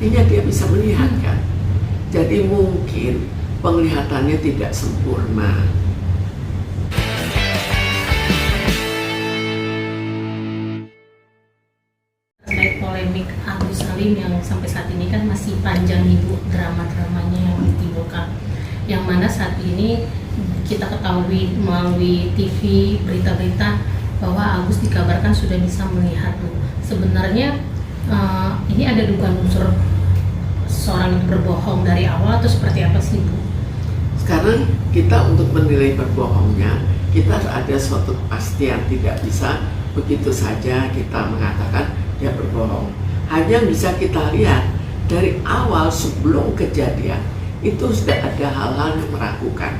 Artinya dia bisa melihat kan. Jadi mungkin penglihatannya tidak sempurna. Terkait polemik Agus Salim yang sampai saat ini kan masih panjang ibu drama-dramanya yang ditimbulkan, yang mana saat ini kita ketahui melalui TV berita-berita bahwa Agus dikabarkan sudah bisa melihat. Sebenarnya ini ada dugaan unsur seorang itu berbohong dari awal atau seperti apa sih Bu? Sekarang kita untuk menilai berbohongnya, kita ada suatu kepastian, tidak bisa begitu saja kita mengatakan dia berbohong. Hanya bisa kita lihat dari awal sebelum kejadian itu sudah ada hal-hal yang meragukan.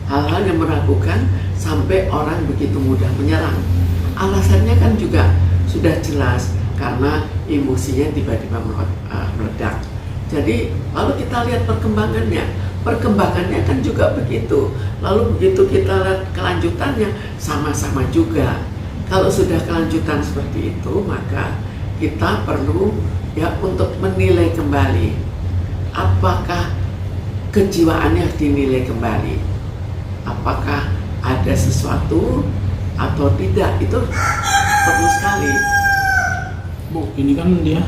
Hal-hal yang meragukan sampai orang begitu mudah menyerang. Alasannya kan juga sudah jelas karena emosinya tiba-tiba meledak. Jadi lalu kita lihat perkembangannya kan juga begitu. Lalu begitu kita lihat kelanjutannya sama-sama juga. Kalau sudah kelanjutan seperti itu, maka kita perlu ya untuk menilai kembali apakah kejiwaannya dinilai kembali, apakah ada sesuatu atau tidak, itu perlu sekali. Bu, ini kan dia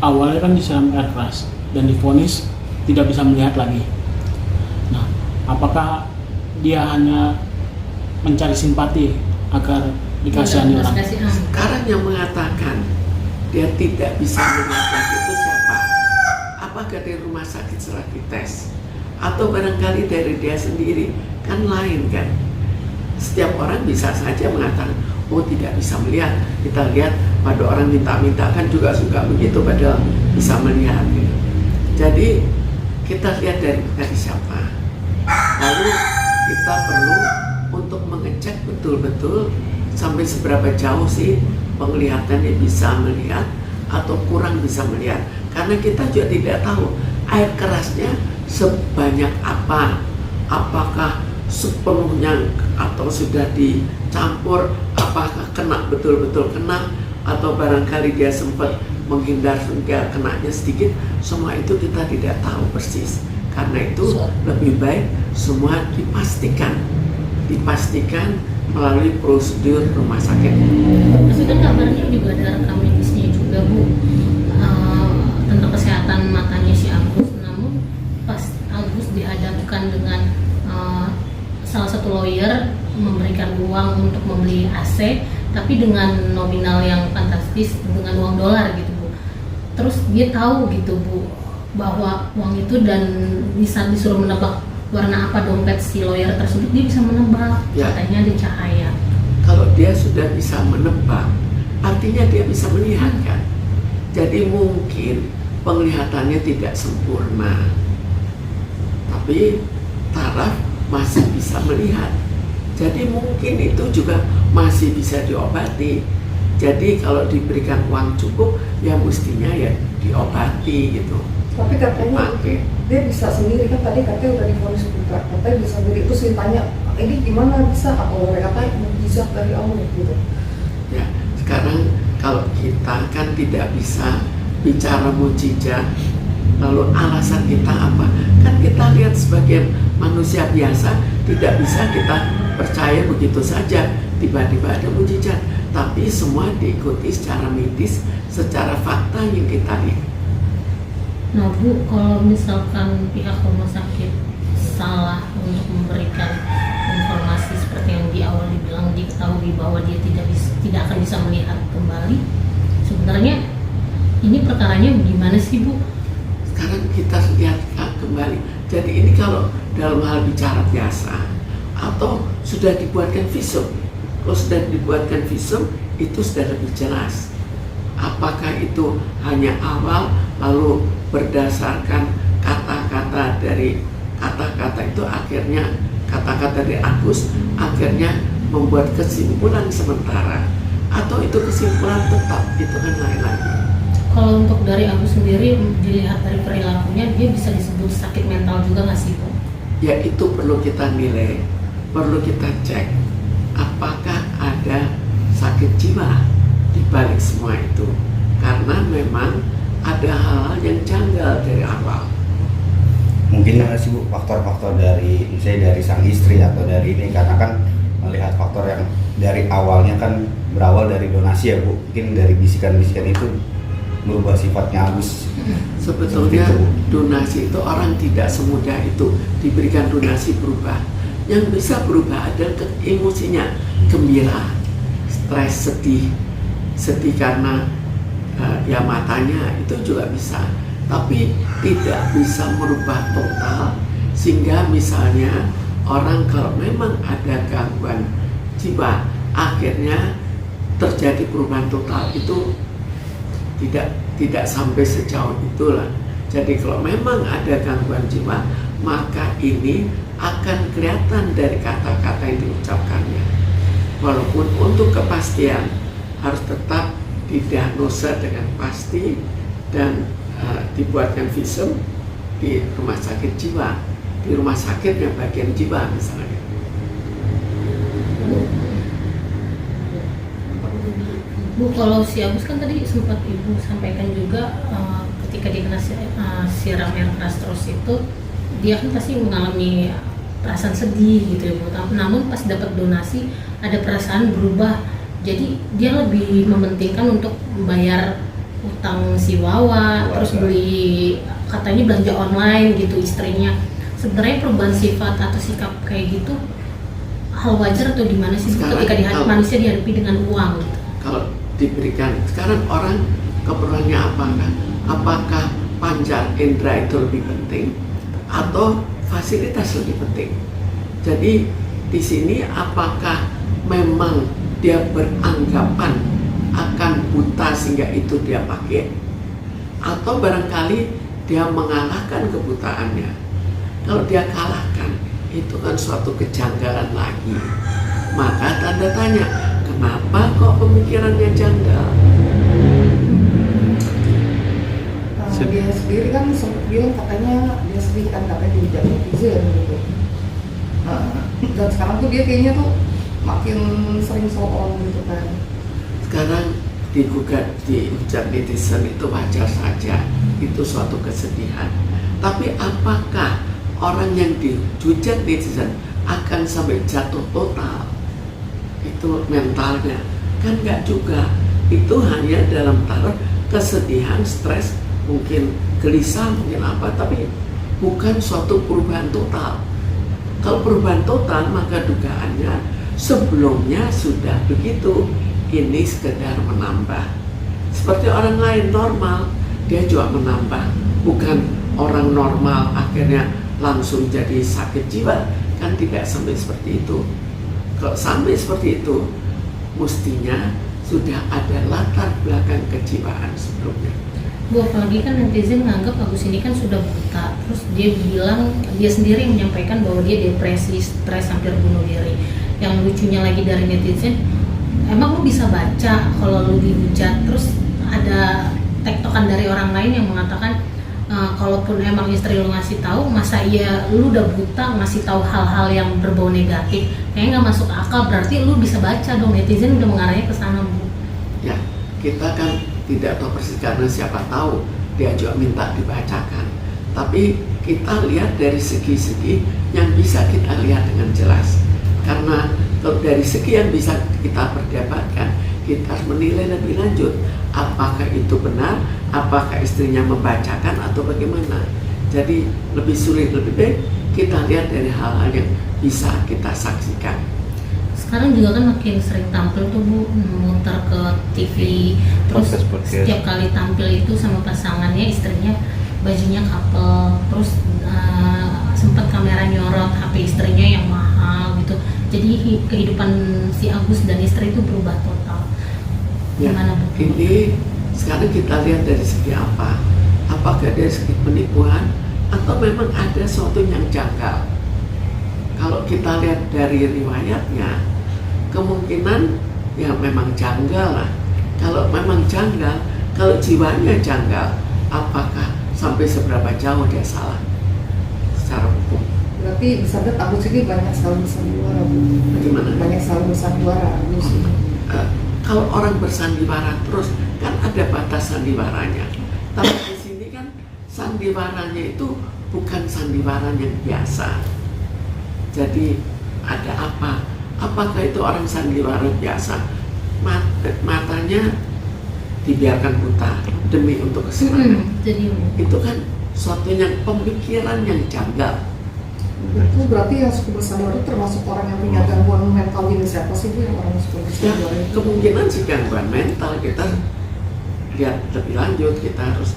awalnya kan disiram air keras dan divonis tidak bisa melihat lagi. Nah, apakah dia hanya mencari simpati agar dikasihani orang? Sekarang yang mengatakan dia tidak bisa melihat lagi itu siapa? Apakah dari rumah sakit setelah dites? Atau barangkali dari dia sendiri? Kan lain kan? Setiap orang bisa saja mengatakan, oh tidak bisa melihat. Kita lihat pada orang minta-minta kan juga suka begitu, padahal bisa melihat. Jadi kita lihat dari siapa. Lalu kita perlu untuk mengecek betul-betul sampai seberapa jauh sih penglihatannya bisa melihat atau kurang bisa melihat. Karena kita juga tidak tahu air kerasnya sebanyak apa. Apakah sepenuhnya atau sudah dicampur, apakah kena betul-betul kena, atau barangkali dia sempat menghindar sehingga kenanya sedikit. Semua itu kita tidak tahu persis. Karena itu lebih baik semua dipastikan melalui prosedur rumah sakit. Tapi kan kabarnya juga ada rekam medisnya juga Bu, tentang kesehatan matanya si Agus. Namun pas Agus dihadapkan dengan salah satu lawyer memberikan uang untuk membeli AC, tapi dengan nominal yang fantastis, dengan uang dolar gitu Bu. Terus dia tahu gitu Bu bahwa uang itu, dan bisa disuruh menebak warna apa dompet si lawyer tersebut, dia bisa menebak ya. Katanya ada cahaya. Kalau dia sudah bisa menebak, artinya dia bisa melihat kan. Jadi mungkin penglihatannya tidak sempurna, tapi taraf masih bisa melihat. Jadi mungkin itu juga masih bisa diobati. Jadi kalau diberikan uang cukup, ya mestinya ya diobati gitu. Tapi katanya dia bisa sendiri kan, tadi katanya udah divonis buta, katanya bisa sendiri. Terus ditanya, ini gimana bisa? Atau mereka tanya mukjizat dari Allah gitu. Ya, sekarang kalau kita kan tidak bisa bicara mukjizat, lalu alasan kita apa? Kan kita lihat sebagai manusia biasa, tidak bisa kita percaya begitu saja tiba-tiba ada mukjizat. Tapi semua diikuti secara medis, secara fakta yang kita lihat. Nah Bu, kalau misalkan pihak rumah sakit salah untuk memberikan informasi seperti yang di awal dibilang, diketahui bahwa dia tidak akan bisa melihat kembali, sebenarnya ini perkaranya gimana sih Bu? Sekarang kita lihat kembali. Jadi ini kalau dalam hal bicara biasa atau sudah dibuatkan visum. Kalau sudah dibuatkan visum itu sudah lebih jelas. Apakah itu hanya awal lalu berdasarkan kata-kata itu akhirnya kata-kata dari Agus akhirnya membuat kesimpulan sementara, atau itu kesimpulan tetap, itu kan lain lagi. Kalau untuk dari Agus sendiri, dilihat dari perilakunya, dia bisa disebut sakit mental juga nggak sih Bu? Ya itu perlu kita nilai, perlu kita cek apakah ada sakit jiwa di balik semua itu. Karena memang ada hal yang janggal dari awal. Mungkin nggak sih Bu faktor-faktor dari misalnya dari sang istri atau dari ini, karena kan melihat faktor yang dari awalnya kan berawal dari donasi ya Bu, mungkin dari bisikan-bisikan itu merubah sifatnya Agus. Sebetulnya Seperti itu, Bu. donasi itu orang tidak semudah itu diberikan donasi berubah. Yang bisa berubah adalah emosinya, gembira, stres, sedih karena ya matanya itu juga bisa, tapi tidak bisa merubah total. Sehingga misalnya orang kalau memang ada gangguan jiwa, akhirnya terjadi perubahan total itu tidak sampai sejauh itulah. Jadi kalau memang ada gangguan jiwa, maka ini akan kelihatan dari kata-kata yang diucapkannya. Walaupun untuk kepastian harus tetap didiagnosa dengan pasti dan dibuatkan visum di rumah sakit jiwa, di rumah sakit yang bagian jiwa misalnya. Bu, kalau si Agus kan tadi sempat Ibu sampaikan juga ketika dia kena siram yang keras terus itu, dia kan pasti mengalami perasaan sedih gitu ya Bu. Namun pas dapat donasi ada perasaan berubah, jadi dia lebih mementingkan untuk membayar utang si Wawa, terus beli katanya belanja online gitu istrinya. Sebenarnya perubahan sifat atau sikap kayak gitu hal wajar atau gimana sih Bu, ketika manusia dihadapi dengan uang gitu? Kalau diberikan, sekarang orang keperluannya apa kan? Apakah panca indera itu lebih penting atau fasilitas lebih penting? Jadi di sini apakah memang dia beranggapan akan buta sehingga itu dia pakai, atau barangkali dia mengalahkan kebutaannya? Kalau dia kalahkan, itu kan suatu kejanggalan lagi. Maka tanda tanya, kenapa kok pemikirannya janggal? Dia sendiri kan sempat bilang katanya dia sendiri kan katanya dihujat netizen gitu. Dan sekarang tuh dia kayaknya tuh makin sering soal gitu kan. Sekarang digugat dihujat netizen itu wajar saja, itu suatu kesedihan. Tapi apakah orang yang dihujat netizen akan sampai jatuh total? Itu mentalnya kan enggak juga. Itu hanya dalam taraf kesedihan, stres, mungkin gelisah, mungkin apa, tapi bukan suatu perubahan total. Kalau perubahan total, maka dugaannya sebelumnya sudah begitu, ini sekedar menambah. Seperti orang lain normal, dia juga menambah, bukan orang normal akhirnya langsung jadi sakit jiwa, kan tidak sampai seperti itu. Kalau sampai seperti itu, mestinya sudah ada latar belakang kejiwaan sebelumnya. Bu, apalagi kan netizen menganggap Agus ini kan sudah buta, terus dia bilang, dia sendiri yang menyampaikan bahwa dia depresi, stres, hampir bunuh diri. Yang lucunya lagi dari netizen, emang lu bisa baca kalau lu dihujat, terus ada tektokan dari orang lain yang mengatakan kalaupun emang istri lu ngasih tahu, masa iya lu udah buta ngasih tahu hal-hal yang berbau negatif, kayaknya nggak masuk akal. Berarti lu bisa baca dong, netizen udah mengarahnya ke sana Bu. Ya, kita kan tidak tahu persis karena siapa tahu dia juga minta dibacakan. Tapi kita lihat dari segi-segi yang bisa kita lihat dengan jelas. Karena kalau dari segi yang bisa kita perdebatkan, kita harus menilai lebih lanjut. Apakah itu benar? Apakah istrinya membacakan atau bagaimana? Jadi lebih sulit, lebih baik kita lihat dari hal-hal yang bisa kita saksikan. Sekarang juga kan makin sering tampil tuh Bu, muter ke TV, terus Podcast. setiap kali tampil itu sama pasangannya, istrinya bajunya couple, terus sempat kamera nyorot HP istrinya yang mahal gitu. Jadi kehidupan si Agus dan istri itu berubah total. Ya, Gimana Bu? ini sekarang kita lihat dari segi apa? Apakah dari segi penipuan atau memang ada sesuatu yang janggal? Kalau kita lihat dari riwayatnya, kemungkinan ya memang janggal lah. Kalau memang janggal, kalau jiwanya janggal, apakah sampai seberapa jauh dia salah secara hukum? Berarti bisa lihat Agus ini banyak sekali bersandiwara Bu. Bagaimana? Banyak sekali bersandiwara Agus ini. Kalau orang bersandiwara terus, kan ada batas sandiwaranya. Tapi di sini kan sandiwaranya itu bukan sandiwara yang biasa. Jadi ada apa? Apakah itu orang sandiwara biasa? Matanya dibiarkan buta demi untuk kesenangan. Jadi Itu kan suatu yang pemikiran yang janggal. Itu berarti yang super bersadar itu termasuk orang yang punya gangguan mental ini siapa sih Bu yang orang super Ya, bersadar itu? kemungkinan sih gangguan mental. Kita lihat lebih lanjut, kita harus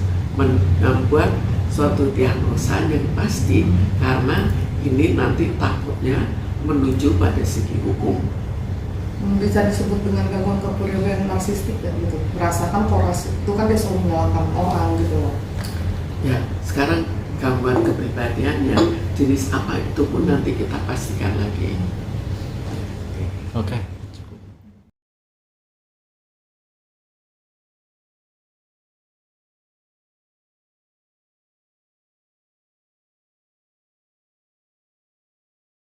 membuat suatu diagnosa yang pasti, karena ini nanti takutnya menuju pada segi hukum. Bisa disebut dengan gangguan kepribadian narsistik ya gitu. Merasakan poras itu kan dia selalu menyalahkan orang gitu loh. Ya, sekarang gangguan kepribadiannya jenis apa itu pun nanti kita pastikan lagi. Oke.